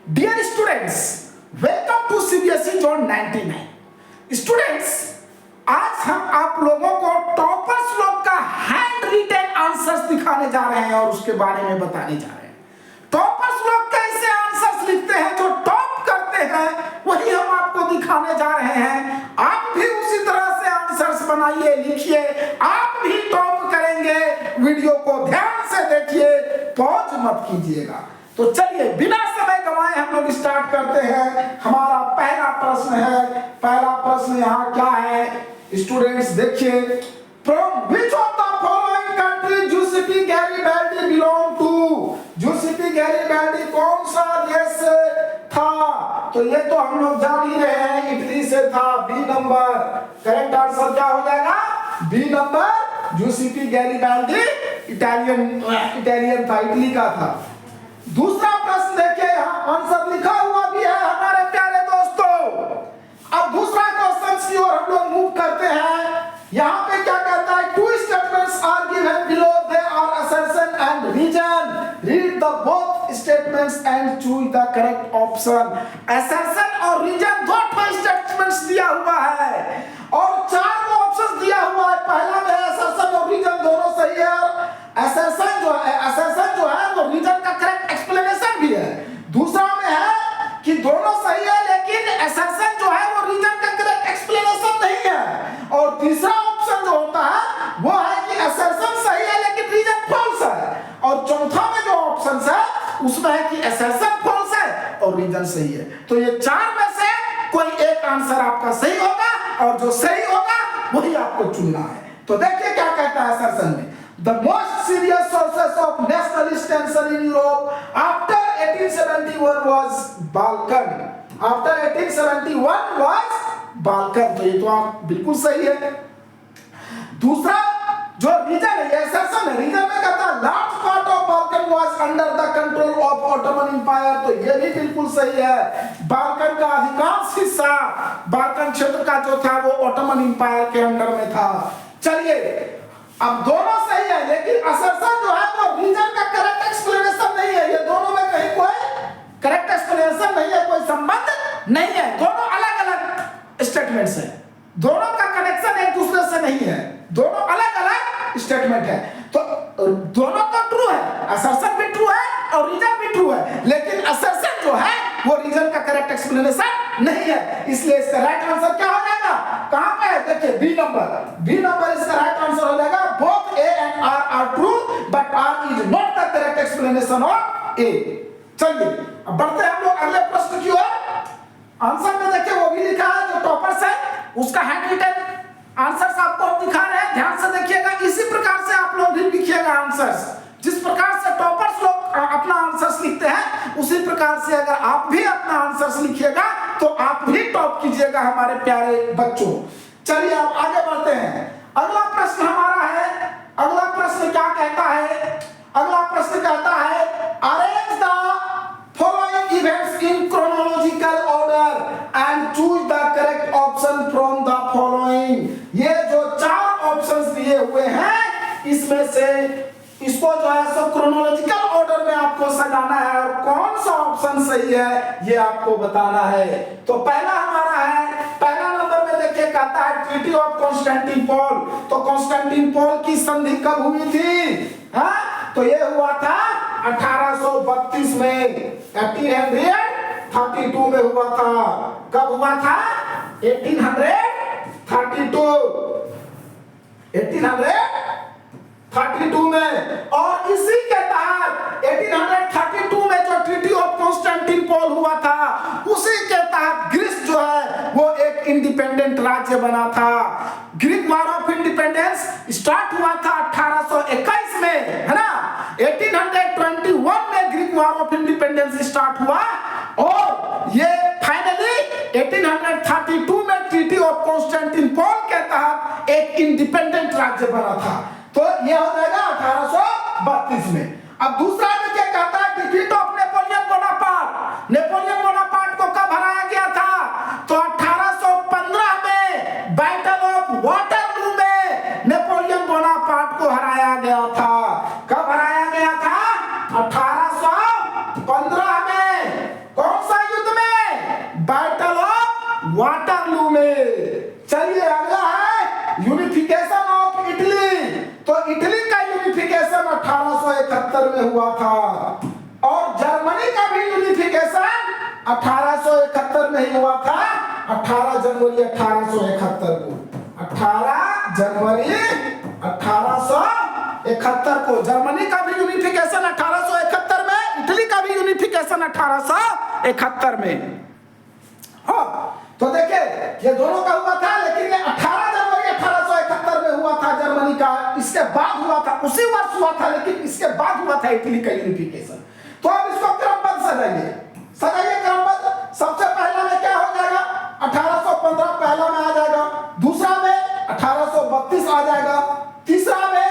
Dear students, welcome to CBSE zone 99। Students, आज हम आप लोगों को टॉपर्स लोग का हैंड रिटेन आंसर्स दिखाने जा रहे हैं और उसके बारे में बताने जा रहे हैं। टॉपर्स लोग कैसे आंसर्स लिखते हैं, जो टॉप करते हैं वही हम आपको दिखाने जा रहे हैं। आप भी उसी तरह से आंसर्स बनाइए, लिखिए, आप भी टॉप करेंगे। वीडियो को ध्यान से देखिए, पॉज मत कीजिएगा। तो चलिए बिना समय गंवाए हम लोग स्टार्ट करते हैं। हमारा पहला प्रश्न है। पहला प्रश्न यहाँ क्या है स्टूडेंट्स, देखिए, from which of the following country Giuseppe Garibaldi belong to. Giuseppe Garibaldi कौन सा देश से था? तो ये तो हम लोग जान ही रहे हैं, इटली से था। बी नंबर करेक्ट आंसर क्या हो जाएगा? B number, Giuseppe Garibaldi Italian था, इटली का था। दूसरा प्रश्न देखिए, यहाँ आंसर लिखा हुआ भी है हमारे प्यारे दोस्तों। अब दूसरा क्वेश्चन की ओर हम लोग मूव करते हैं। यहाँ पे क्या कहता है? Two statements are given below, they are assertion and reason. Read the both statements and choose the correct option. Assertion और रीजन दो स्टेटमेंट्स दिया हुआ है और चार ऑप्शन दिया हुआ है। पहला में असर्शन और रीजन दोनों सही है। असर्शन जो है वो रीजन का करेक्ट एक्सप्लेनेशन भी है। दूसरा में है कि दोनों सही है लेकिन असर्शन जो है वो रीजन का करेक्ट एक्सप्लेनेशन नहीं है। और तीसरा ऑप्शन जो होता है वो है कि असर्शन सही है लेकिन रीजन फॉल्स है। और चौथा में जो ऑप्शन है उसमें है कि असर्शन फॉल्स है और रीजन सही है। तो ये चार में से कोई एक आंसर आपका सही होगा और जो सही होगा वही आपको चुनना है। तो देखिए क्या कहता है असर्शन में। The most serious sources of nationalist tension in Europe after 1871 was Balkan. After 1871 was Balkan. तो ये तो आप बिल्कुल सही है। दूसरा जो रीजन है, ये assertion है, रीजन में कहता है large part of Balkan was under the control of Ottoman Empire. तो ये भी बिल्कुल सही है। बाल्कन का अधिकांश हिस्सा, बाल्कन क्षेत्र का जो था वो ऑटोमन एम्पायर के अंडर में था। चलिए, अब दोनों सही है लेकिन असर्शन जो है वो रीजन का करेक्ट एक्सप्लेनेशन नहीं है। ये दोनों में कहीं कोई करेक्ट एक्सप्लेनेशन नहीं है, कोई संबंध नहीं है। दोनों अलग अलग स्टेटमेंट्स हैं, दोनों का कनेक्शन एक दूसरे से नहीं है, दोनों अलग अलग स्टेटमेंट है। तो दोनों तो ट्रू है, असर्शन भी ट्रू है और रीजन भी ट्रू है, लेकिन असर्शन जो है वो रीजन का करेक्ट एक्सप्लेनेशन नहीं है। इसलिए इसका राइट आंसर क्या हो जाएगा? कहां पे है? देखिए बी नंबर इसका राइट आंसर हो जाएगा। Both A and R are true but R is not the correct explanation of A. चलिए अब बढ़ते हैं हम लोग अगले प्रश्न की ओर। आंसर में देखिए वो भी लिखा है, जो टॉपर्स है उसका हैंड रिटन आंसर्स आपको हम दिखा रहे हैं, ध्यान से देखिएगा। इसी प्रकार से आप लोग भी लिखिएगा आंसर्स। जिस प्रकार से टॉपर्स लोग अपना आंसर्स लिखते हैं उसी प्रकार से अगर आप भी अपना आंसर्स लिखिएगा तो आप भी टॉप कीजिएगा हमारे प्यारे बच्चों। चलिए अब आगे बढ़ते हैं। अगला प्रश्न हमारा है, अगला प्रश्न क्या कहता है? अगला प्रश्न कहता है arrange the following events in chronological order and choose the correct option from the following. ये जो चार ऑप्शंस दिए हुए हैं इसमें से इसको जो है सब क्रोनोलॉजिकल ऑर्डर में आपको सजाना है और कौन सा ऑप्शन सही है ये आपको बताना है। तो पहला हमारा है, पहला नंबर में देखिए कहता है ट्रीटी ऑफ कॉन्स्टेंटिनोपल। तो कॉन्स्टेंटिनोपल की संधि कब हुई थी? हाँ, तो ये हुआ था 1832 में, 1832 में हुआ था। कब हुआ था? 1832 में। और इसी के तहत 1832 में जो ट्रीटी ऑफ कॉन्स्टेंटिनोपल हुआ था उसी के तहत ग्रीस जो है वो एक इंडिपेंडेंट राज्य बना था। Greek war of independence start हुआ था 1821 में, है ना। 1821 में Greek war of independence start हुआ और ये फाइनली 1832 में ट्रीटी ऑफ कॉन्स्टेंटिनोपल के तहत एक इंडिपेंडेंट राज्य बना था। तो ये हो जाएगा 1832 में। अब दूसरा में क्या कहता है? Defeat of Napoleon Bonaparte. Napoleon Bonaparte को कब हराया गया था? तो 1815 में बैटल ऑफ वाटरलू में नेपोलियन बोनापार्ट को हराया गया था। कब हराया गया था? 1815 में। कौन वाटरलू में। चलिए अगला है यूनिफिकेशन ऑफ इटली। तो इटली का यूनिफिकेशन 1871 में हुआ था और जर्मनी का भी यूनिफिकेशन 1871 में ही हुआ था, 18 जनवरी 1871 को। 18 जनवरी 1871 को जर्मनी का भी यूनिफिकेशन 1871 में, इटली का भी यूनिफिकेशन 1871 में। हाँ, तो देखिए ये दोनों का हुआ था, लेकिन ये 18 जनवरी 1871 में हुआ था जर्मनी का। इसके बाद हुआ था, उसी वर्ष हुआ था, लेकिन इसके बाद हुआ था इटली का यूनिफिकेशन। तो अब इसको क्रमबद्ध सजाइए, क्रमबद्ध। सबसे पहला में क्या हो जाएगा, 1815 पहला में आ जाएगा, दूसरा में 1832 आ जाएगा, तीसरा में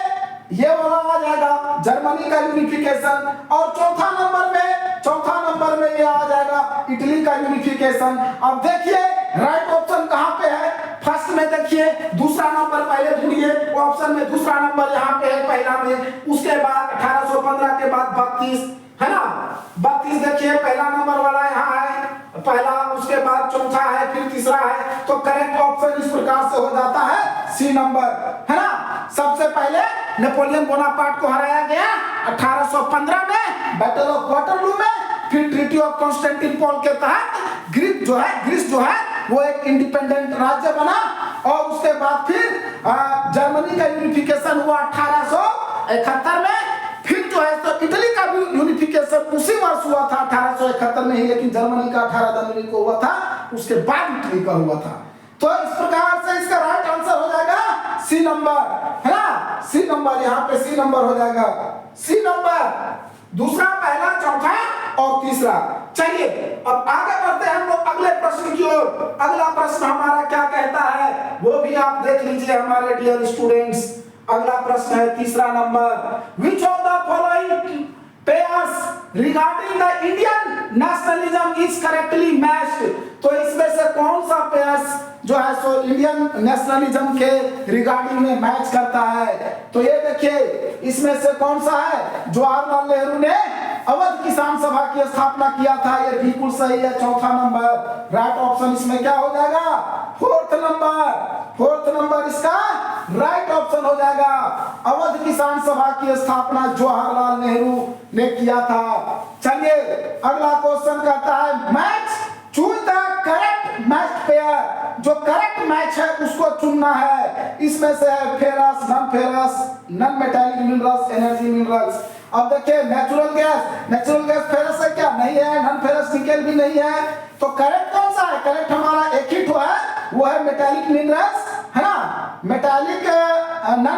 ये वाला आ जाएगा जर्मनी का यूनिफिकेशन, और चौथा नंबर में ये आ जाएगा इटली का यूनिफिकेशन। अब देखिए राइट ऑप्शन कहां पे है, फर्स्ट में देखिए, दूसरा नंबर पहले ढूंढिए, ऑप्शन में दूसरा नंबर यहां पे है पहला में, उसके बाद 1815 के बाद 32 है ना, 32 देखिए पहला नंबर वाला यहाँ है पहला, उसके बाद चौथा है, फिर तीसरा है। तो करेक्ट ऑप्शन इस प्रकार से हो जाता है सी नंबर, है ना। सबसे पहले नेपोलियन बोनापार्ट को हराया गया 1815 में बैटल ऑफ वाटरलू में, फिर ट्रीटी ऑफ कॉन्स्टेंटिनोपल के तहत ग्रीस जो है वो एक इंडिपेंडेंट राज्य बना, और उसके बाद फिर जर्मनी का यूनिफिकेशन हुआ 1871 में। फिर जो है तो इटली का भी यूनिफिकेशन उसी वर्ष हुआ था 1871 में ही, लेकिन जर्मनी का 18 जनवरी को हुआ था, उसके बाद इटली का हुआ था। तो इस प्रकार से इसका राइट आंसर हो जाएगा सी नंबर, है ना, सी नंबर, यहाँ पे सी नंबर हो जाएगा, सी नंबर दूसरा, पहला, चौथा और तीसरा। चलिए अब आगे बढ़ते हैं हम लोग अगले प्रश्न की ओर। अगला प्रश्न हमारा क्या कहता है वो भी आप देख लीजिए हमारे डियर स्टूडेंट्स। अगला प्रश्न है तीसरा number, which of the following pairs regarding the Indian nationalism is correctly matched. तो इसमें से कौन सा पेयर्स जो है सो इंडियन नेशनलिज्म के रिगार्डिंग में मैच करता है। तो ये देखिए इसमें से कौन सा है, जवाहरलाल नेहरू ने अवध किसान सभा की स्थापना किया था, ये बिल्कुल सही है, चौथा नंबर। राइट ऑप्शन इसमें क्या हो जाएगा, फोर्थ नंबर इसका राइट ऑप्शन हो जाएगा। अवध किसान सभा की स्थापना जवाहरलाल नेहरू ने किया था। चलिए अगला क्वेश्चन कहता है match, choose the correct match pair. जो करेक्ट मैच है उसको चुनना है। इसमें से है ferrous, non metallic minerals, energy minerals. अब देखिए नेचुरल गैस फेरस है क्या, नहीं है, नॉन फेरस निकेल भी नहीं है। तो करेक्ट कौन सा है, करेक्ट हमारा एक ही तो है, वो है मेटालिक मिनरल्स, है ना, नॉन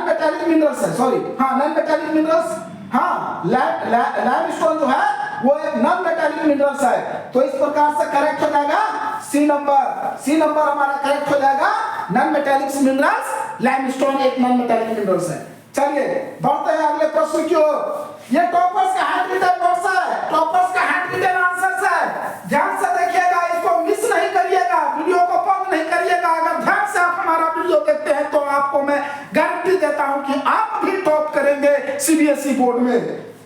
मेटालिक मिनरल्स है, सॉरी, हाँ नॉन मेटालिक मिनरल्स, हाँ लाइमस्टोन जो है वो एक नॉन मेटालिक मिनरल्स है। तो इस प्रकार से करेक्ट हो जाएगा सी नंबर हमारा करेक्ट हो जाएगा, नॉन मेटालिक मिनरल्स, लाइमस्टोन एक नॉन मेटालिक मिनरल्स है। चलिए बढ़ते हैं अगले प्रश्न की ओर। ये टॉपर्स का हैंड रिटन नोट्स है, टॉपर्स का हैंड रिटन आंसर्स है, ध्यान से देखिएगा, इसको मिस नहीं करिएगा, वीडियो को पॉज नहीं करिएगा। अगर ध्यान से आप हमारा वीडियो देखते हैं तो आपको मैं गारंटी देता हूं कि आप भी टॉप करेंगे सीबीएसई बोर्ड में।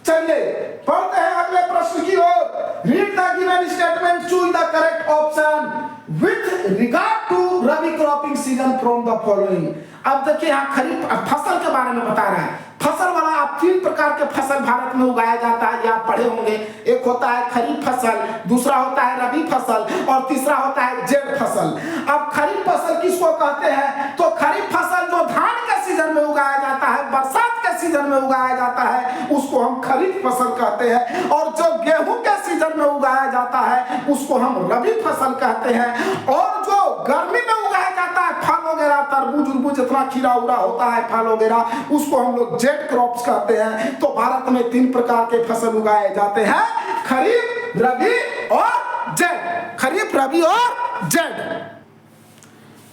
चलिए पढ़ते हैं अगले प्रश्न की ओर। Read the given statement, choose the correct option with regard to rabi cropping season from the following. अब देखिए यहाँ खरीफ फसल के बारे में बता रहा है। फसल वाला आप 3 प्रकार के फसल भारत में उगाया जाता है, ये आप पढ़े होंगे। एक होता है खरीफ फसल, दूसरा होता है रबी फसल और तीसरा होता है जेड फसल। अब खरीफ फसल किसको कहते हैं, तो खरीफ फसल जो धान के सीजन में उगाया जाता है, बरसात के सीजन में उगाया जाता है, उसको हम खरीफ फसल कहते हैं। और जो गेहूं के सीजन में उगाया जाता है उसको हम रबी फसल कहते हैं। और जो गर्मी में उगाया जाता है फल वगैरह, तरबूज उर्बूज, जितना खीरा उड़ा होता है फल वगैरह, उसको हम लोग जेड क्रॉप्स कहते हैं। तो भारत में 3 प्रकार के फसल उगाए जाते हैं, खरीफ, रबी और जेड, खरीफ, रबी और जेड।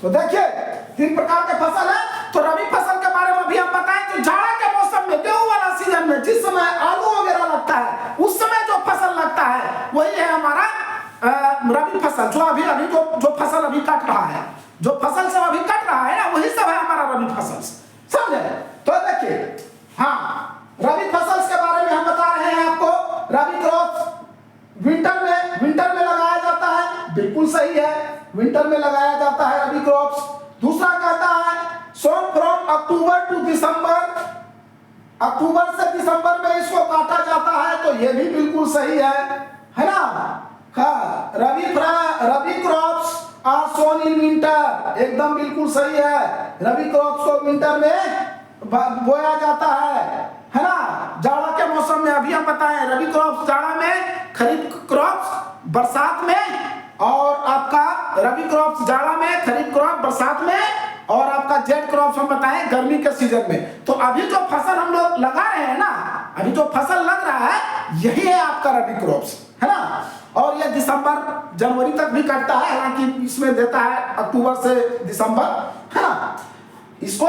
तो देखिए 3 प्रकार के फसल है। तो रबी फसल के बारे में भी हम बताएं, जो जाड़ा के मौसम में, गेहूं वाला सीजन में, जिस समय आलू वगैरह लगता है उस समय जो फसल लगता है वही है हमारा रबी फसल। जो अभी जो फसल अभी कट रहा है, जो फसल सब अभी कट रहा है ना, वही सब है हमारा रबी फसल, समझे। तो देखिए हाँ, रबी फसल के बारे में हम बता रहे हैं आपको। रबी क्रॉप विंटर में लगाया जाता है, बिल्कुल सही है। विंटर में लगाया जाता है रबी क्रॉप्स। दूसरा कहता है सोन फ्रॉम अक्टूबर टू दिसंबर, अक्टूबर से दिसंबर में इसको काटा जाता है, तो ये भी बिल्कुल सही है ना। हाँ, rabi crops are sown in winter, एकदम बिल्कुल सही है। रबी क्रॉप्स को विंटर में बोया जाता है ना। जाड़ा के मौसम में अभी हम बताएं, रबी क्रॉप्स जाड़ा में, खरीफ क्रॉप्स बरसात में, और आपका रबी क्रॉप्स जाड़ा में, खरीफ क्रॉप बरसात में, और आपका जेट क्रॉप्स हम बताएं गर्मी के सीजन में। तो अभी जो फसल हम लोग लगा रहे हैं ना, अभी जो फसल लग रहा है यही है आपका रबी क्रॉप्स, है ना। और ये दिसंबर जनवरी तक भी कटता है, हालांकि इसमें देता है अक्टूबर से दिसंबर, है ना। इसको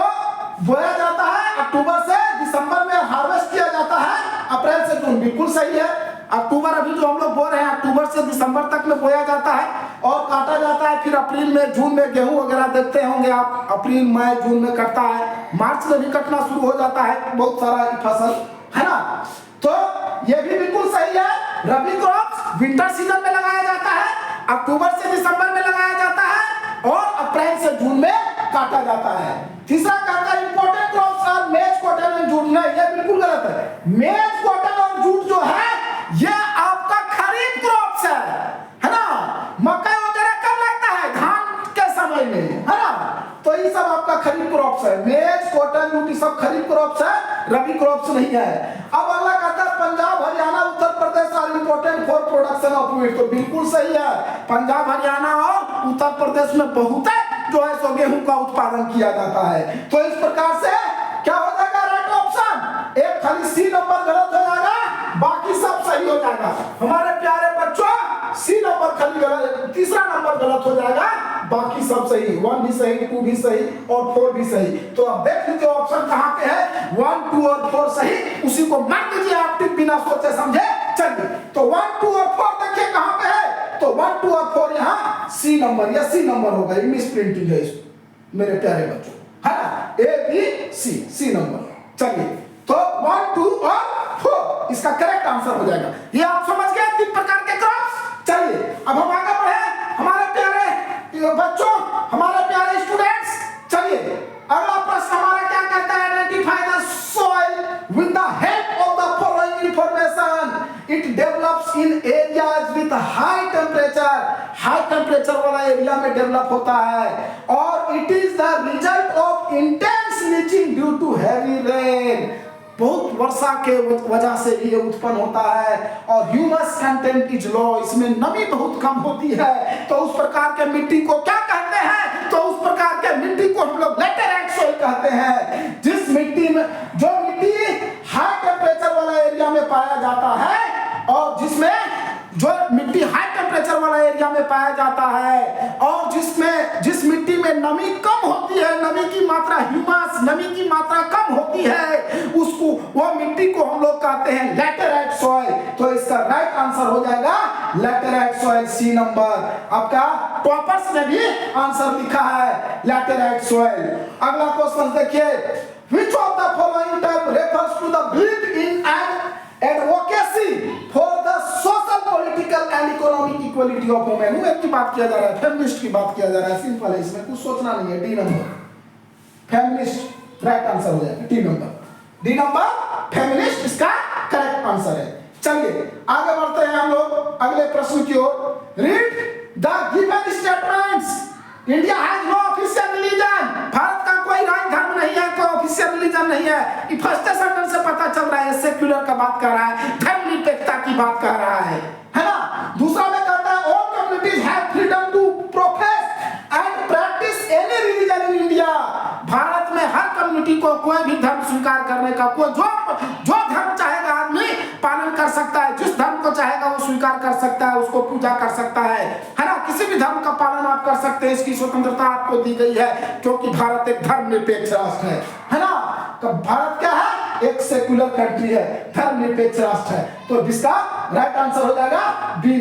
बोया जाता है अक्टूबर से दिसंबर में, हार्वेस्ट किया जाता है अप्रैल से जून, बिल्कुल सही है। अक्टूबर अभी जो हम लोग बो रहे हैं अक्टूबर से दिसंबर तक में बोया जाता है और काटा जाता है, फिर अप्रैल में, जून में गेहूं वगैरह देखते होंगे आप, अप्रैल मई जून में कटता है, मार्च में भी कटना शुरू हो जाता है बहुत सारा फसल, है ना। तो ये भी बिल्कुल सही है। रबी क्रॉप्स विंटर सीजन में लगाया जाता है, अक्टूबर से दिसंबर में लगाया जाता है और अप्रैल से जून में काटा जाता है। तीसरा कहता है इंपोर्टेड क्रॉप्स आर मेज, कॉटन एंड जूट। नहीं, ये बिल्कुल गलत है। मेज, कॉटन और जूट जो है ये आपका खरीफ क्रॉप्स है ना। मकई वगैरह कब लगता है? धान के समय में, है ना। तो ये सब आपका खरीफ क्रॉप्स है। मेज, कॉटन, जूट ये सब खरीफ क्रॉप्स है, रबी क्रॉप्स नहीं है। अब अगला कहता है Punjab, Haryana, Uttar Pradesh are important for production of wheat. तो बिल्कुल सही है। पंजाब, हरियाणा और उत्तर प्रदेश में बहुत है जो है सो गेहूं का उत्पादन किया जाता है। तो इस प्रकार से क्या हो जाएगा राइट ऑप्शन? एक खाली सी नंबर गलत हो जाएगा, बाकी सब सही हो जाएगा। हमारे प्यारे बच्चों, सी नंबर खाली गलत, तीसरा नंबर गलत हो जाएगा, बाकी सब सही। 1 भी सही, 2 भी सही और 4 भी सही। तो अब देख लीजिए ऑप्शन कहां पे है। 1, 2 और 4 सही, उसी को मार दीजिए आप टिक बिना सोचे समझे। चलिए, तो 1, 2 और 4 देखिए कहां पे है। तो 1, 2 और 4 यहाँ सी नंबर, या सी नंबर होगा, मिस प्रिंटिंग है इसको मेरे प्यारे बच्चों, है ना। A B C number. चलिए, तो 1, 2 और 4 इसका करेक्ट आंसर हो जाएगा। ये आप समझ गए 3 प्रकार के क्रॉप्स। चलिए, अब हम आगे बढ़े हमारे प्यारे बच्चों, हमारे प्यारे स्टूडेंट्स। चलिए, अगला प्रश्न हमारा क्या कहता है? Identify the soil with the help of the following information. It develops in areas with high temperature. High temperature वाला एरिया में डेवलप होता है, और it is the result of intense leaching due to heavy rain. बहुत वर्षा के वजह से ये उत्पन्न होता है, और ह्यूमस कंटेंट इज लो, इसमें नमी बहुत कम होती है। तो उस प्रकार के मिट्टी को क्या कहते हैं? तो उस प्रकार के मिट्टी को हम लोग लैटेराइट सॉइल कहते हैं। जिस मिट्टी में, जो मिट्टी हाई टेम्परेचर वाला एरिया में पाया जाता है, और जिसमें जो मिट्टी हाई टेम्परेचर वाला एरिया में पाया जाता है, और जिस मिट्टी में नमी कम होती है, नमी की मात्रा, ह्यूमस नमी की मात्रा कम होती है, उसको, वो मिट्टी को हम लोग कहते हैं लैटेराइट सॉइल। तो इसका राइट आंसर हो जाएगा लैटेराइट सॉइल, सी नंबर। आपका टॉपर्स ने भी आंसर लिखा है लैटेराइट सॉइल। अगला क्वेश्चन देखिए, which of the following type refers to the build in and advocacy for the social, political and economic equality of women। वो एक की बात किया जा रहा है, फेमिनिस्ट की बात किया जा रहा है। सिंपल है, इसमें कुछ सोचना नहीं है। D number feminist right answer हो जाएगा। डी नंबर फेमिनिस्ट इसका करेक्ट आंसर है। चलिए आगे बढ़ते हैं हम लोग अगले प्रश्न की ओर। Read the given statements. India has no official religion. Bharat का कोई राज धर्म नहीं है, कोई ऑफिशियल रिलीजन नहीं है। ये फर्स्ट सेंटेंस से पता चल रहा है सेक्युलर का बात कर रहा है, धर्मनिरपेक्षता की बात कर रहा है ना। दूसरा में कहता है all communities have freedom to profess and practise any religion in India. Bharat में हर कम्युनिटी को कोई भी धर्म स्वीकार करने का, कोई जो धर्म चाहेगा आदमी पालन कर सकता है, जिस धर्म को चाहेगा वो स्वीकार कर सकता है, उसको पूजा कर सकता है ना। किसी भी धर्म का पालन आप कर सकते हैं, इसकी स्वतंत्रता आपको दी गई है, क्योंकि भारत एक धर्मनिरपेक्ष राष्ट्र है ना। तो भारत क्या है? एक सेक्युलर कंट्री है, धर्मनिरपेक्ष राष्ट्र है। तो इसका राइट आंसर हो जाएगा बी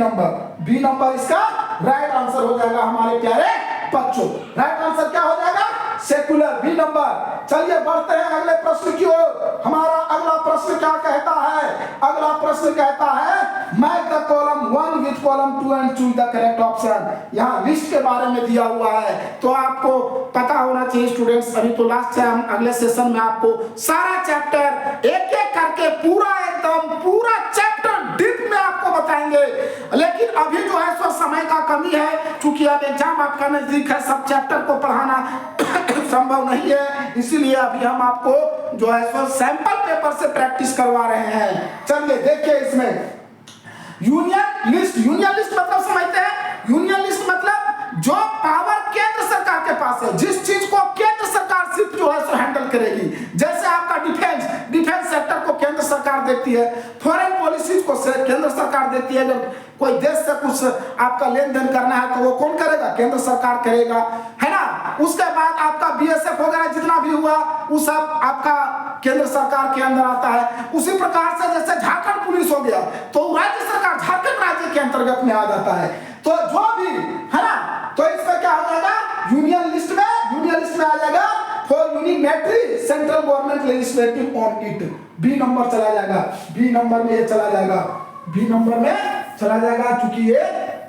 नंबर इसका राइट आंसर हो जाएगा हमारे प्यारे बच्चों। राइट आंसर क्या हो जाएगा? Secular, B number. चलिए बढ़ते हैं अगले प्रश्न की ओर। हमारा अगला प्रश्न क्या कहता है? अगला प्रश्न कहता है match the column 1 with column 2 and choose the correct option. यहाँ लिस्ट के बारे में दिया हुआ है, तो आपको पता होना चाहिए स्टूडेंट्स। अभी तो लास्ट है, हम अगले सेशन में आपको सारा चैप्टर एक एक करके पूरा एकदम पूरा चैप्टर डीप में आपको बताएंगे। लेकिन अभी जो है सो समय का कमी है, क्योंकि अब एग्जाम आपका नजदीक है, सब चैप्टर को पढ़ाना संभव नहीं है, इसीलिए अभी हम आपको जो है सो सैंपल पेपर से प्रैक्टिस करवा रहे हैं। चलिए देखिए इसमें यूनियन लिस्ट। यूनियन लिस्ट मतलब समझते हैं? यूनियन लिस्ट मतलब जो पावर केंद्र सरकार के पास है, जिस चीज को केंद्र सरकार सिर्फ जो है सो हैंडल करेगी। जैसे आपका डिफेंस सेक्टर को केंद्र सरकार देखती है, फॉरेन पॉलिसी को केंद्र सरकार देखती है। जब कोई देश से कुछ आपका लेन देन करना है तो वो कौन करेगा? केंद्र सरकार करेगा, है ना। उसके बाद आपका बीएसएफ वगैरह जितना भी हुआ वो सब आपका केंद्र सरकार के अंदर आता है। उसी प्रकार से जैसे झारखंड पुलिस हो गया तो राज्य सरकार झारखंड राज्य के अंतर्गत में आ जाता है। तो जो भी है ना, तो इसमें क्या हो जाएगा? यूनियन लिस्ट में आ जाएगा for unitary central government legislative on it. B number चला जाएगा, बी नंबर में ये चला जाएगा, बी नंबर में चला जाएगा, क्योंकि ये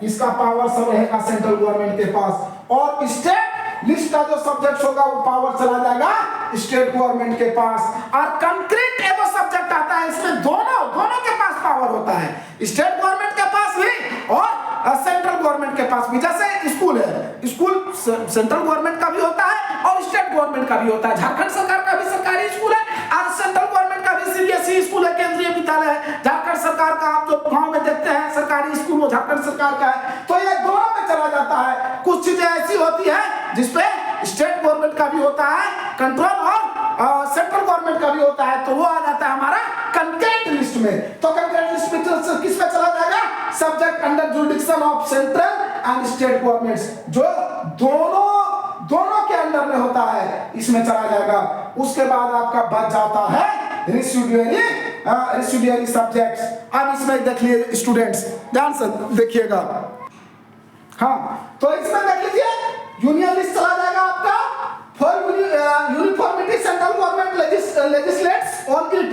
इसका पावर सब रहेगा सेंट्रल गवर्नमेंट के पास। और स्टेट लिस्ट का जो सब्जेक्ट होगा वो पावर चला जाएगा स्टेट गवर्नमेंट के पास। और कंक्रीट एगो सब्जेक्ट आता है, इसमें दोनों के पास पावर होता है, स्टेट गवर्नमेंट के पास भी और सेंट्रल गवर्नमेंट के पास भी। जैसे स्कूल है, स्कूल सेंट्रल गवर्नमेंट का भी होता है और स्टेट गवर्नमेंट का भी होता है। झारखंड सरकार का भी सरकारी स्कूल है और सेंट्रल गवर्नमेंट का भी सीबीएसई स्कूल है, केंद्रीय विद्यालय है। झारखंड सरकार का आप जो गांव में देखते हैं सरकारी स्कूल, वो झारखंड सरकार का है। तो ये दोनों में चला जाता है। कुछ चीजें ऐसी होती है जिसपे स्टेट गवर्नमेंट का भी होता है कंट्रोल और सेंट्रल गवर्नमेंट का भी होता है, तो वो आ जाता है हमारा कंकरेंट लिस्ट में। तो कंकरेंट लिस्ट में किस में चला जाएगा? Subject under jurisdiction of central and state governments, जो दोनों के अंडर में होता है, इसमें चला जाएगा। उसके बाद आपका बच जाता है रेसिडुअरी सब्जेक्ट्स। अब इसमें देखिए स्टूडेंट्स, ध्यान से देखिएगा। हाँ, तो इसमें देख लीजिए यूनियन लिस्ट चला जाएगा आपका for uniformity central government legislates on it.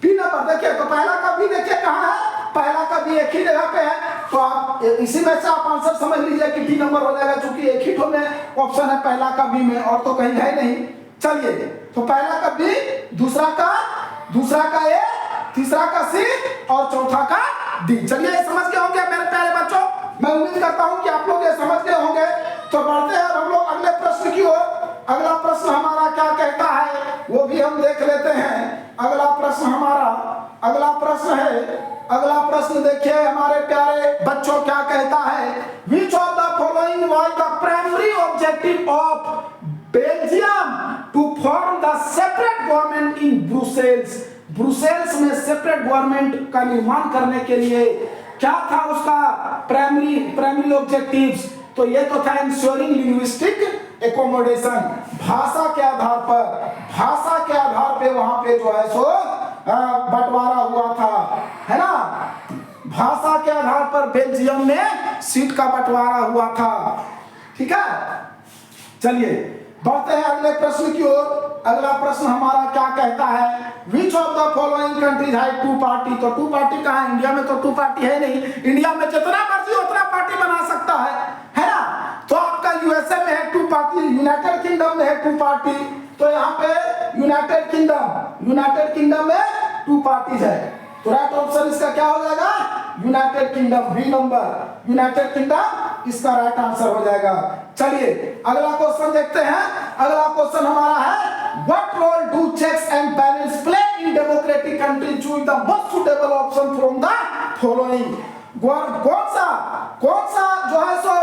B number देखिए, तो पहला का भी देखिए कहाँ है? पहला का भी एक ही जगह पे है, तो आप इसी में से आप आंसर समझ लीजिए कि डी नंबर हो जाएगा, क्योंकि एक ही में ऑप्शन है पहला का बी में, और तो कहीं है नहीं। चलिए, तो पहला का बी, दूसरा का ए, तीसरा का सी और चौथा का डी। चलिए समझ गए होंगे मेरे प्यारे बच्चों, मैं उम्मीद करता हूं कि आप लोग ये समझ गए होंगे। तो बढ़ते हैं हम लोग अगले प्रश्न की ओर। अगला प्रश्न हमारा क्या कहता है वो भी हम देख लेते हैं। अगला प्रश्न देखिए हमारे प्यारे बच्चों क्या कहता है। Which of the following was the primary objective of Belgium to form the separate government in Brussels? Brussels में सेपरेट गवर्नमेंट का निर्माण करने के लिए क्या था उसका प्राइमरी ऑब्जेक्टिव्स? तो ये तो था इंश्योरिंग लिंग्विस्टिक एकोमोडेशन, भाषा के आधार पे वहां पे जो है सो बंटवारा हुआ था, है ना। भाषा के आधार पर बेल्जियम में सीट का बंटवारा हुआ था, ठीक है। चलिए बढ़ते हैं अगले प्रश्न की ओर। अगला प्रश्न हमारा क्या कहता है? Which of the following countries have two party? तो टू पार्टी कहाँ है? इंडिया में तो टू पार्टी है नहीं। इंडिया में जितना मर्जी उतना पार्टी बना सकता है ना। तो आपका यूएसए में है टू पार्टी, यूनाइटेड किंगडम में है टू पार्टी, तो यहाँ पे यूनाइटेड किंगडम में टू पार्टीज है। तो राइट ऑप्शन इसका क्या हो जाएगा? United Kingdom, B number, United Kingdom इसका राइट आंसर हो जाएगा। चलिए अगला क्वेश्चन देखते हैं। अगला क्वेश्चन हमारा है what role do checks and balance play in democratic country? Choose the most suitable option from the following. कौन सा जो है सो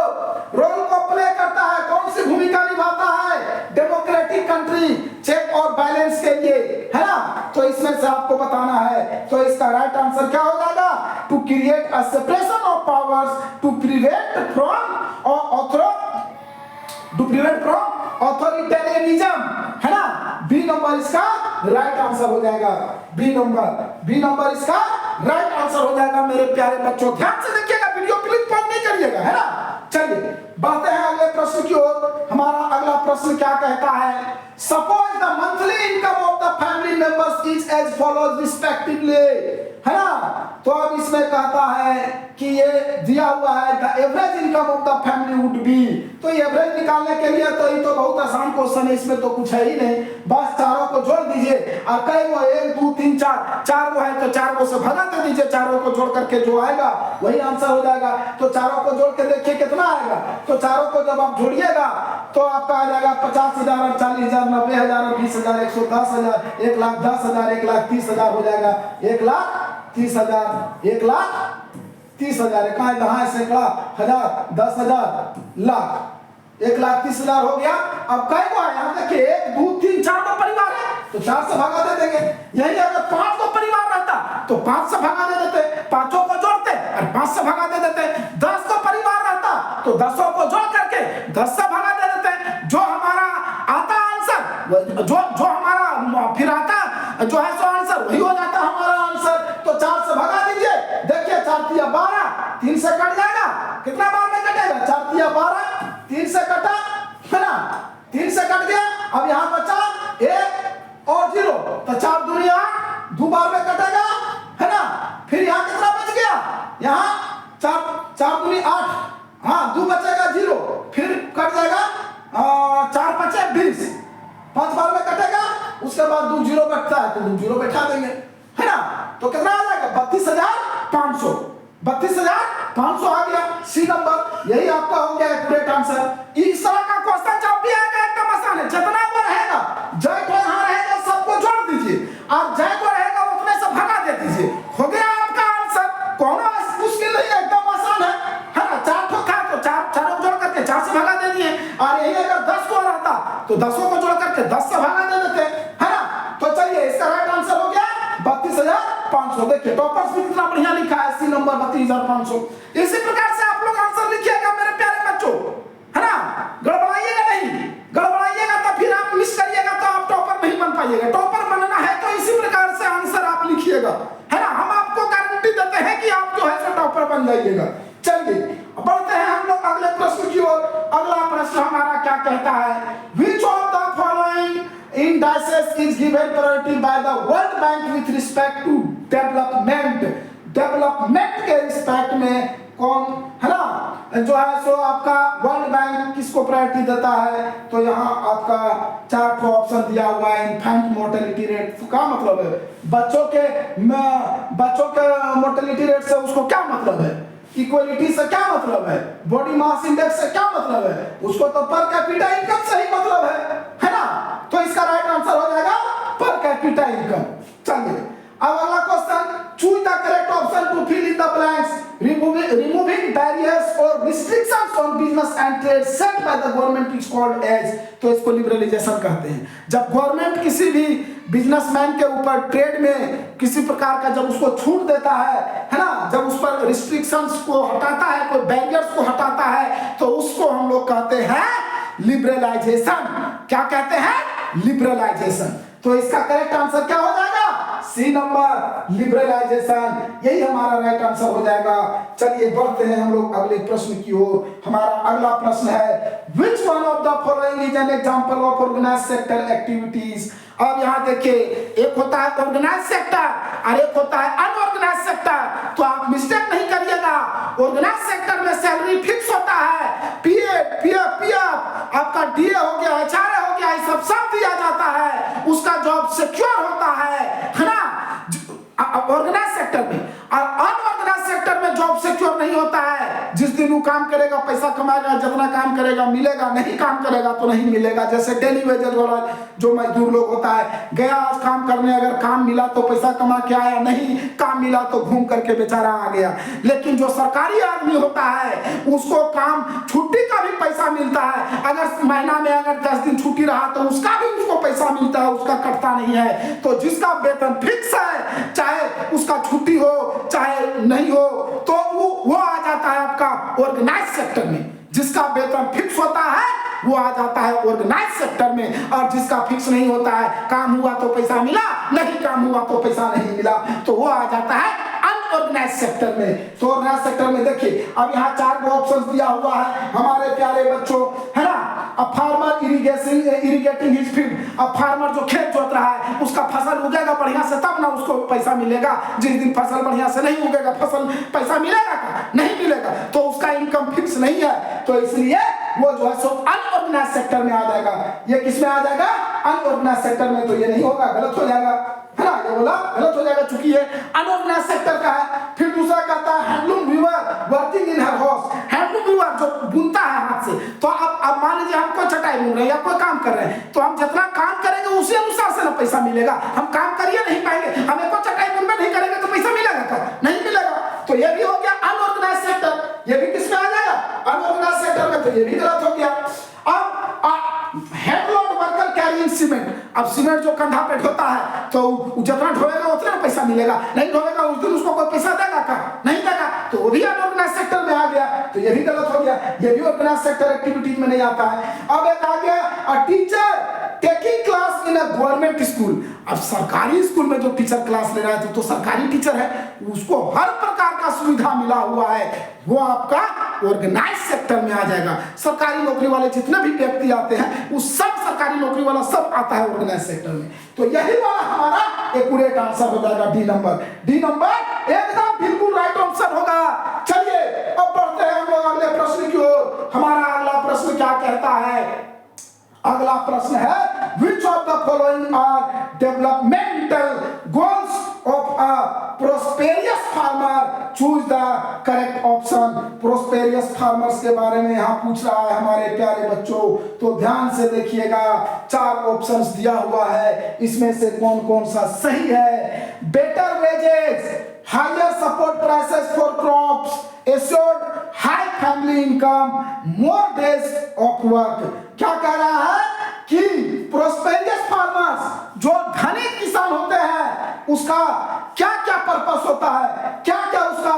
रोल को प्ले करता है, कौन सी भूमिका निभाता है डेमोक्रेटिक कंट्री चेक और बैलेंस के लिए, है ना। तो इसमें से आपको बताना है। तो इसका राइट आंसर क्या हो जाएगा? To create a separation of powers to prevent from authoritarianism, है ना। बी नंबर इसका राइट आंसर हो जाएगा। बी नंबर इसका राइट आंसर हो जाएगा मेरे प्यारे बच्चों। ध्यान से देखिएगा, वीडियो प्लीज पॉज नहीं करिएगा, है ना। चलिए बढ़ते हैं अगले प्रश्न की ओर। हमारा अगला प्रश्न क्या कहता है? Suppose the monthly income of the family members is as follows respectively, है ना। तो अब इसमें कहता है कि ये दिया हुआ है the average income of the family would be, तो एवरेज निकालने के लिए तो ये तो बहुत आसान क्वेश्चन है, इसमें तो कुछ है ही नहीं, बस चारों को जोड़ दीजिए और कई वो 1 2 3 4 चार वो है तो चार को से भगा दे दीजिए, चारों को जोड़ करके जो आएगा वही आंसर हो जाएगा। तो चारों को जोड़ के देखिए कितना आएगा, तो चारों को जब आप जोड़िएगा तो आपका आ जाएगा 50,000 40,000 90,000 20,000 110,000 1,10,000 1,30,000 हो जाएगा 1,30,000 1,30,000 कहाँ से 1,00,000 10,000 लाख 1,30,000 हो गया। अब कई को यहाँ देखिए 1 2 3 4 को परिवार है तो 4 से भागा दे देंगे, यही अगर 5 को परिवार रहता तो 5 से भागा दे देते, पांचों को जोड़ते और 5 से भागा दे देते। 10 को परिवार रहता तो 10 को जोड़ करके 10 से भागा दे देते। जो हमारा आता आंसर जो हमारा फिर आता जो है सो आंसर वही हो जाता हमारा आंसर। तो 4 से भगा दीजिए, देखिए 4 तिया 12 3 से कट जाएगा, कितना बार में कटेगा 4 तिया 12 3 से कटा है ना, 3 से कट गया। अब यहाँ बचा 1 और 0 तो 4 दूनी 8 दो बार में कटेगा है ना। फिर यहाँ कितना बच गया, यहाँ 4 दूनी 8 हाँ 2 बचेगा 0 फिर कट जाएगा 4 5 20 5 बार में कटेगा, उसके बाद 2 0 बचता है तो 2 0 बैठा देंगे है ना। तो कितना आ जाएगा 32,500 32,500 आ गया सी नंबर, यही आपका हो गया एक्यूरेट आंसर। इस तरह का क्वेश्चन जब भी आएगा एकदम आसान है, जितना वो रहेगा जय को यहाँ रहेगा सबको जोड़ दीजिए और जय को रहेगा उतने से भगा दे दीजिए, हो गया आपका आंसर। कौन मुश्किल नहीं है, एकदम आसान है ना। 4 ठो था तो 4 जोड़ करके 4 से भगा दे दिए, और यही अगर 10 को रहता तो 10 को जोड़ करके 10 से भगा दे देते है ना। तो चलिए इसका राइट आंसर हो गया 32,500। देखिए टॉपर्स भी कितना बढ़िया लिखा है सी नंबर 32,500। इसी प्रकार से आप लोग आंसर लिखिएगा मेरे प्यारे बच्चों है ना, गड़बड़ाइएगा नहीं, गड़बड़ाइएगा तो फिर आप मिस करिएगा तो आप टॉपर नहीं बन पाइएगा। टॉपर बनना है तो इसी प्रकार से आंसर आप लिखिएगा है ना, हम आपको गारंटी देते हैं कि आप जो है सो टॉपर बन जाइएगा। चलिए बढ़ते हैं हम लोग अगले प्रश्न की ओर। अगला प्रश्न हमारा क्या कहता है, which of the following indices is given priority by the World Bank with respect to development। Development के रिस्पेक्ट में कौन है ना जो है सो आपका वर्ल्ड बैंक किसको प्रायोरिटी देता है। तो यहाँ आपका 4 ऑप्शन दिया हुआ है। इन्फेंट मोर्टेलिटी रेट तो क्या मतलब है, बच्चों के मोर्टेलिटी रेट से उसको क्या मतलब है, इक्वलिटी से क्या मतलब है, बॉडी मास इंडेक्स से क्या मतलब है, उसको तो पर कैपिटा इनकम से ही मतलब है ना। तो इसका राइट आंसर हो जाएगा पर कैपिटा इनकम। चलिए अब अगला question, choose the correct option to fill in the blanks, removing barriers और restrictions on business and trade set by the government is called as. तो इसको लिबरलाइजेशन कहते हैं। जब गवर्नमेंट किसी भी बिजनेसमैन के ऊपर ट्रेड में किसी प्रकार का जब उसको छूट देता है ना, जब उस पर रिस्ट्रिक्शंस को हटाता है, कोई बैरियर्स को हटाता है, तो उसको हम लोग कहते हैं लिबरलाइजेशन। क्या कहते हैं, लिबरलाइजेशन। तो इसका करेक्ट आंसर क्या हो जाएगा, सी नंबर लिबरलाइजेशन, यही हमारा राइट आंसर हो जाएगा। चलिए बढ़ते हैं हम लोग अगले प्रश्न की ओर। हमारा अगला प्रश्न है, which one of the following is an example of organised sector activities. अब यहाँ देखिए एक होता है ऑर्गेनाइज्ड सेक्टर और एक होता है अनऑर्गेनाइज्ड सेक्टर। तो आप मिस्टेक नहीं करिएगा, ऑर्गेनाइज्ड सेक्टर में सैलरी फिक्स होता है, पीएफ आपका डीए हो गया, एचआरए हो गया, ये सब दिया जाता है, उसका जॉब सिक्योर होता है ना ऑर्गेनाइज्ड सेक्टर में। और अनऑर्गेनाइज्ड सेक्टर में जॉब सिक्योर नहीं होता है, जिस दिन वो काम करेगा पैसा कमाएगा, जितना काम करेगा मिलेगा, नहीं काम करेगा तो नहीं मिलेगा। जैसे डेली वेजेस वाला जो मजदूर लोग होता है, गया आज काम करने, अगर काम मिला तो पैसा कमा के आया, नहीं काम मिला तो घूम करके बेचारा आ गया। लेकिन जो सरकारी आदमी होता है उसको काम छुट्टी का भी पैसा मिलता है, अगर महीना में अगर 10 दिन छुट्टी रहा तो उसका भी उसको पैसा मिलता है, उसका कटता नहीं है। तो जिसका वेतन फिक्स है, चाहे उसका छुट्टी हो चाहे नहीं हो, तो वो आ जाता है आपका ऑर्गेनाइज्ड सेक्टर में। जिसका वेतन फिक्स होता है वो आ जाता है ऑर्गेनाइज्ड सेक्टर में, और जिसका फिक्स नहीं होता है, काम हुआ तो पैसा मिला, नहीं काम हुआ तो पैसा नहीं मिला, तो वो आ जाता है अनऑर्गेनाइज्ड अनऑर्गेनाइज सेक्टर में। तो ऑर्गेनाइज सेक्टर में देखिए अब यहाँ 4 ऑप्शन दिया हुआ है हमारे प्यारे बच्चों, है ना। अब फार्मर इरिगेटिंग हिज फील्ड, अब फार्मर जो खेत जोत रहा है उसका फसल उगेगा बढ़िया से तब ना उसको पैसा मिलेगा। जिस दिन फसल बढ़िया से नहीं उगेगा फसल पैसा मिलेगा क्या? नहीं मिलेगा। तो उसका इनकम फिक्स नहीं है, तो इसलिए वो जो है सो अनऑर्गेनाइज सेक्टर में आ जाएगा। ये किस में आ जाएगा? अनऑर्गेनाइज सेक्टर में। तो ये नहीं होगा, गलत हो जाएगा, है ना। ये बोला गलत हो जाएगा चूंकि ये अनऑर्गेनाइज सेक्टर का है। फिर दूसरा कहता है handloom weaver working in her house, handloom weaver जो बुनता है हाथ से। तो अब मान लीजिए हम कोई चटाई बुन रहे हैं या कोई काम कर रहे हैं, तो हम जितना काम करेंगे उसी अनुसार से ना पैसा मिलेगा। हम काम करिए नहीं पाएंगे, हम एक चटाई बुन में नहीं करेंगे तो पैसा मिलेगा क्या? नहीं मिलेगा। तो ये भी हो गया अनऑर्गेनाइज सेक्टर। ये भी किसमें आ जाएगा? अनऑर्गेनाइज सेक्टर में। तो ये भी गलत हो गया। अब head load worker carrying cement, अब सीमेंट जो कंधा पे ढोता है तो जितना ढोएगा उतना पैसा मिलेगा, नहीं ढोएगा उस दिन उसको कोई पैसा देगा क्या? नहीं देगा। तो वो भी अनऑर्गेनाइज सेक्टर में आ गया। तो ये भी गलत हो गया, ये भी ऑर्गेनाइज सेक्टर एक्टिविटीज में नहीं आता है। अब एक आ गया a teacher taking class in a government school. अब सरकारी स्कूल में जो टीचर क्लास ले रहा है तो सरकारी टीचर है, उसको हर प्रकार का सुविधा मिला हुआ है, वो आपका ऑर्गेनाइज सेक्टर में आ जाएगा। सरकारी नौकरी वाले जितने भी व्यक्ति आते हैं वो सब सरकारी नौकरी वाला सब आता है ऑर्गेनाइज सेक्टर में। तो यही वाला हमारा एक्यूरेट आंसर हो जाएगा डी नंबर। डी नंबर एकदम बिल्कुल राइट आंसर होगा। चलिए अब बढ़ते हैं हम लोग अगले प्रश्न की ओर। हमारा अगला प्रश्न क्या कहता है? अगला प्रश्न है which of the following are developmental goals of a prosperous farmer, choose the correct option। prosperous farmers के बारे में यहाँ पूछ रहा है हमारे प्यारे बच्चों, तो ध्यान से देखिएगा। 4 ऑप्शंस दिया हुआ है, इसमें से कौन कौन सा सही है? Better wages, higher support prices for crops, assured high family income, more days of work। क्या कह रहा है कि प्रोस्पेरियस फार्मर्स जो धनी किसान होते हैं उसका क्या क्या पर्पस होता है, क्या क्या उसका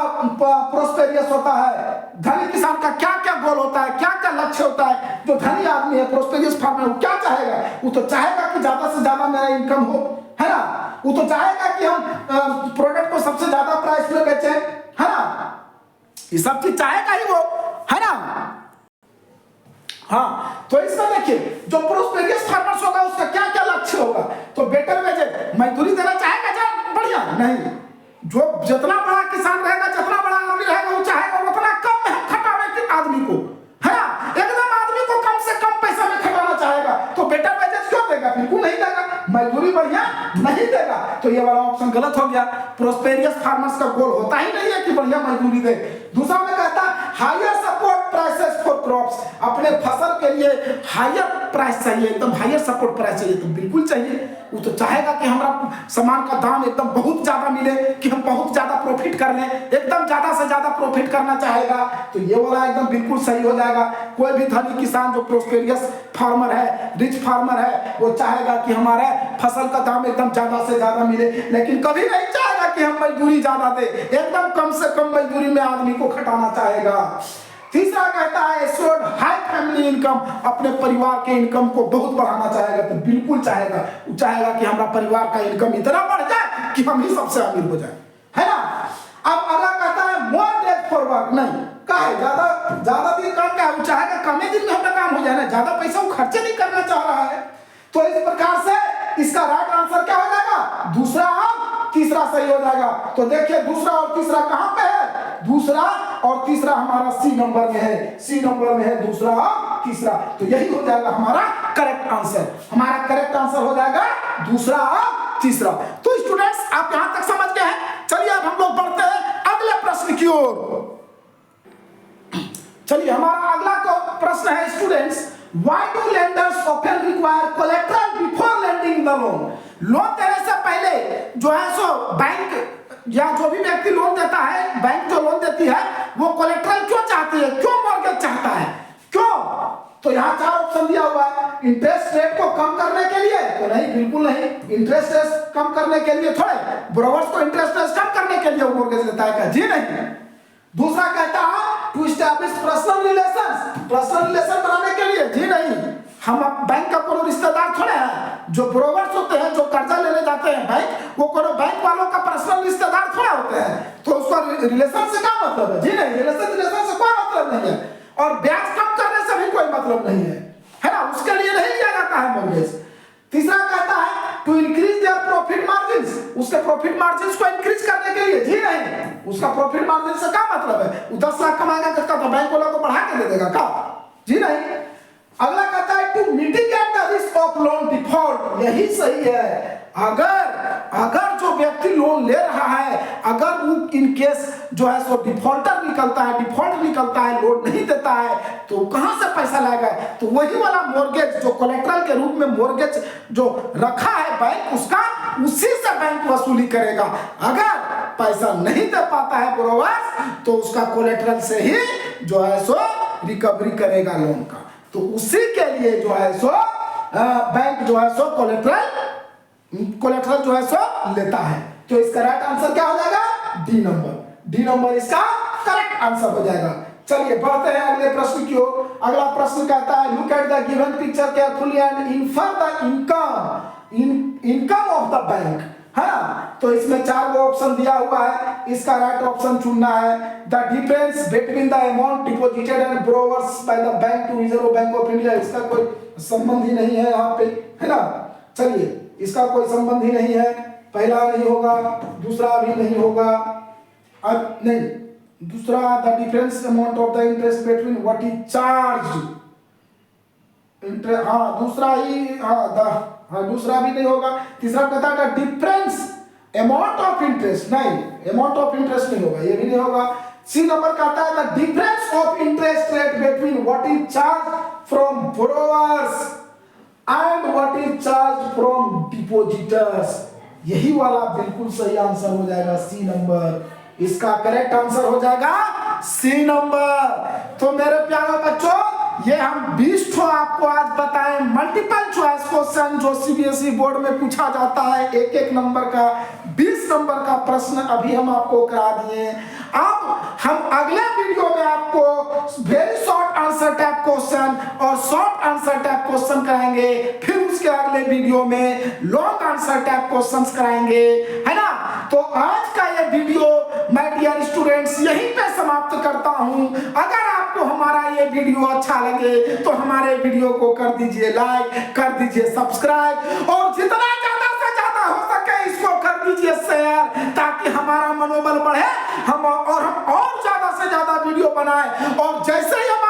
प्रोस्पेरियस होता है, धनी किसान का क्या क्या गोल होता है, क्या क्या लक्ष्य होता है। जो धनी आदमी है प्रोस्पेरियस फार्मर वो क्या चाहेगा? वो तो चाहेगा कि ज्यादा से ज्यादा मेरा इनकम हो, है ना। वो तो चाहेगा कि हम प्रोडक्ट को सबसे ज्यादा प्राइस में बेचें, है ना। ये सब चीज चाहेगा ही वो, है ना। हाँ, तो इसमें देखिए जो प्रोस्पेरियस फार्मर्स होगा उसका क्या क्या लक्ष्य होगा? तो बेटर वेजेस, मजदूरी देना चाहेगा क्या? बढ़िया नहीं। जो जितना बड़ा किसान रहेगा, जितना बड़ा आदमी रहेगा, वो चाहेगा उतना कम में खटावे के आदमी को, है ना। एकदम आदमी को कम से कम पैसा में खटाना चाहेगा। तो बेटर वेजेस क्यों देगा? बिल्कुल नहीं देगा। मजदूरी बढ़िया नहीं देगा। तो ये वाला ऑप्शन गलत हो गया। प्रोस्पेरियस फार्मर्स का गोल होता ही नहीं है कि बढ़िया मजदूरी दे। दूसरा में कहता है higher support prices for crops, अपने फसल के लिए हायर प्राइस चाहिए, एकदम हायर सपोर्ट प्राइस चाहिए। तो बिल्कुल चाहिए। वो तो चाहेगा कि हमारा सामान का दाम एकदम बहुत ज्यादा मिले, कि हम बहुत ज्यादा प्रॉफिट कर लें, एकदम ज्यादा से ज्यादा प्रॉफिट करना चाहेगा। तो ये वाला एकदम बिल्कुल सही हो जाएगा। कोई भी धनी किसान जो प्रोस्पेरियस फार्मर है, रिच फार्मर है, वो चाहेगा कि हमारे फसल का दाम एकदम ज्यादा से ज्यादा मिले, लेकिन कभी नहीं चाहेगा कि हम मजदूरी ज्यादा दे, एकदम कम से कम मजदूरी में आदमी को खटाना चाहेगा। तीसरा कहता है एश्योर्ड हाई फैमिली इनकम, अपने परिवार के इनकम को बहुत बढ़ाना चाहेगा। तो बिल्कुल चाहेगा, वो चाहेगा कि हमारा परिवार का इनकम इतना बढ़ जाए कि हम ही सबसे अमीर हो जाए, है ना। अब अगला कहता है मोर डेज फॉर वर्क, नहीं कहा ज्यादा दिन काम क्या, वो चाहेगा कम ही दिन में हमारा काम हो जाए ना, ज्यादा पैसा वो खर्चे नहीं करना चाह रहा है। तो इस प्रकार से इसका राइट आंसर क्या हो जाएगा? दूसरा और तीसरा सही हो जाएगा। तो देखिए दूसरा और तीसरा कहां पे है? दूसरा और तीसरा हमारा सी नंबर में है, सी नंबर में है दूसरा और तीसरा। तो यही हो जाएगा हमारा करेक्ट आंसर। हमारा करेक्ट आंसर हो जाएगा दूसरा और तीसरा। तो स्टूडेंट्स आप यहां तक समझ गए हैं। चलिए अब हम लोग बढ़ते हैं अगले प्रश्न की ओर। चलिए हमारा अगला प्रश्न है students, why do lenders often require collateral before lending the loan? Loan देने से पहले जो है सो बैंक या जो भी व्यक्ति लोन देता है, बैंक जो लोन देती है वो कोलेट्रल क्यों चाहती है, क्यों मॉर्गेज चाहता है, क्यों? तो यहाँ 4 ऑप्शन दिया हुआ है। इंटरेस्ट रेट को कम करने के लिए? तो नहीं, बिल्कुल नहीं। इंटरेस्ट रेट कम करने के लिए थोड़े, बोरोवर्स को इंटरेस्ट रेट कम करने के लिए वो मॉर्गेज लेता है क्या? जी नहीं। दूसरा कहता है to establish personal relations, personal relation बनाने के लिए? जी नहीं। हम बैंक का कोनो रिश्तेदार थोड़े हैं। जो ब्रोकर्स होते हैं, जो कर्जा लेने जाते हैं बैंक, वो कोनो बैंक वालों का पर्सनल रिश्तेदार थोड़े होते हैं। तो उसका रिलेशन से क्या मतलब है? जी नहीं, रिलेशन से कोई मतलब नहीं है। और ब्याज कम करने से भी कोई मतलब नहीं है ना, उसके लिए नहीं लिया जाता है मॉर्गेज। तीसरा कहता है to increase their profit margins, उसके प्रॉफिट मार्जिन्स को इंक्रीज करने के लिए। जी नहीं, उसका प्रॉफिट मार्जिन से क्या मतलब है? वो 10 लाख कमाएगा किसका, तो बैंक वाला को बढ़ा के दे देगा क्या? जी नहीं। अगला कहता है to mitigate the risk of loan default, यही सही है। अगर जो व्यक्ति लोन ले रहा है, अगर वो इन केस जो है सो डिफॉल्ट निकलता है, लोन नहीं देता है, तो कहां से पैसा लाएगा? तो वही वाला मॉर्गेज जो कोलेटरल के रूप में मॉर्गेज जो रखा है बैंक, उसका उसी से बैंक वसूली करेगा। अगर पैसा नहीं दे पाता है बोरोवर, तो उसका कोलेटरल से ही जो है सो रिकवरी करेगा लोन का। तो उसी के लिए जो है सो बैंक जो है सो कोलेटरल जो है सो लेता है। तो इसका राइट आंसर क्या हो जाएगा? डी नंबर इसका करेक्ट आंसर हो जाएगा। चलिए बढ़ते हैं अगले प्रश्न की ओर। अगला प्रश्न कहता है look at the given picture carefully and infer the income of the bank, है ना। तो इसमें 4 ऑप्शन दिया हुआ है, इसका राइट ऑप्शन चुनना है। The difference between the amount deposited and borrowers by the bank to Reserve Bank of India, इसका कोई संबंध ही नहीं है यहाँ पे, है ना। चलिए, इसका कोई संबंध ही नहीं है। पहला नहीं होगा, दूसरा भी नहीं होगा, अब नहीं, दूसरा the difference amount of the interest between what is charge interest, हाँ दूसरा ही, दूसरा भी नहीं होगा। तीसरा कहता है डिफरेंस अमाउंट ऑफ इंटरेस्ट, नहीं, अमाउंट ऑफ इंटरेस्ट नहीं होगा, ये भी नहीं होगा। सी नंबर कहता है the difference of interest rate between what is charge from borrowers and what is charge from depositors, यही वाला बिल्कुल सही आंसर हो जाएगा, सी नंबर। इसका करेक्ट आंसर हो जाएगा सी नंबर। तो मेरे प्यारे बच्चों, ये हम 20 ठो आपको आज बताएं मल्टीपल चॉइस क्वेश्चन जो सीबीएसई बोर्ड में पूछा जाता है, एक नंबर का 20 नंबर का प्रश्न अभी हम आपको करा दिए। अब हम अगले वीडियो में आपको very short answer type question और शॉर्ट आंसर टाइप क्वेश्चन कराएंगे, फिर उसके अगले वीडियो में लॉन्ग आंसर टाइप क्वेश्चंस कराएंगे, है ना। तो आज का ये वीडियो माय डियर स्टूडेंट्स यहीं पे समाप्त करता हूं। अगर आपको हमारा ये वीडियो अच्छा लगे तो हमारे वीडियो को कर दीजिए लाइक, कर दीजिए सब्सक्राइब, और जितना ज्यादा से ज्यादा हो सके इसको कर दीजिए शेयर, ताकि हमारा मनोबल बढ़े, हम और ज्यादा से ज्यादा वीडियो बनाएं। और जैसे ही हमारा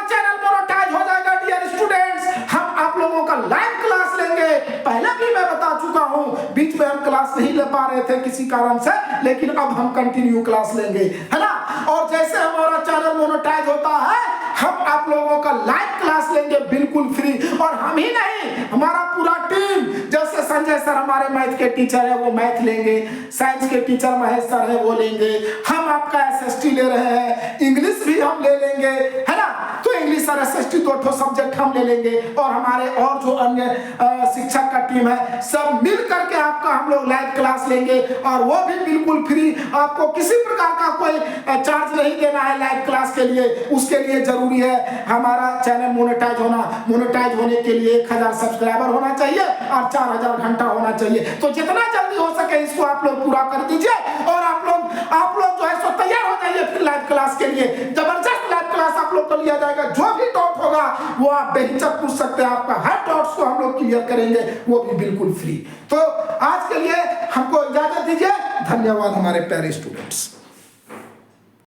चैनल मोनेटाइज हो जाएगा डियर स्टूडेंट्स, हम आप लोगों का लाइव क्लास लेंगे। पहले भी मैं बता चुका हूं, बीच में हम क्लास नहीं ले पा रहे थे किसी कारण से, लेकिन अब हम कंटिन्यू क्लास लेंगे, है ना। और जैसे हमारा चैनल मोनेटाइज होता है, हम आप लोगों का लाइव क्लास लेंगे बिल्कुल फ्री। और हम ही नहीं, हमारा पूरा टीम, जैसे संजय सर हमारे मैथ के टीचर है वो मैथ लेंगे, साइंस के टीचर महेश सर है वो लेंगे, हम आपका एसएसटी ले रहे हैं, इंग्लिश भी हम ले लेंगे, है ना। तो इंग्लिश और एसएसटी 2 सब्जेक्ट हम ले लेंगे, और हमारे और जो अन्य शिक्षक का टीम है सब मिल करके आपका हम लोग लाइव क्लास लेंगे, और वो भी बिल्कुल फ्री। आपको किसी प्रकार का कोई चार्ज नहीं देना है लाइव क्लास के लिए। उसके लिए जरूरी है हमारा चैनल मोनेटाइज होना। मोनेटाइज होने के लिए 1000 सब्सक्राइबर होना चाहिए और 4000 घंटा होना चाहिए। तो जितना जल्दी हो सके इसको आप लोग पूरा कर दीजिए, और आप लोग जो है सो तैयार हो जाइए फिर लाइव क्लास के लिए। जबरदस्त लाइव क्लास आप लोग को लिया जाएगा। जो भी डाउट होगा वो आप बेहिचक पूछ सकते हैं, आपका हर डाउट्स को हम लोग क्लियर करेंगे, वो भी बिल्कुल फ्री। तो आज के लिए हमको इजाजत दीजिए। धन्यवाद हमारे प्यारे स्टूडेंट्स।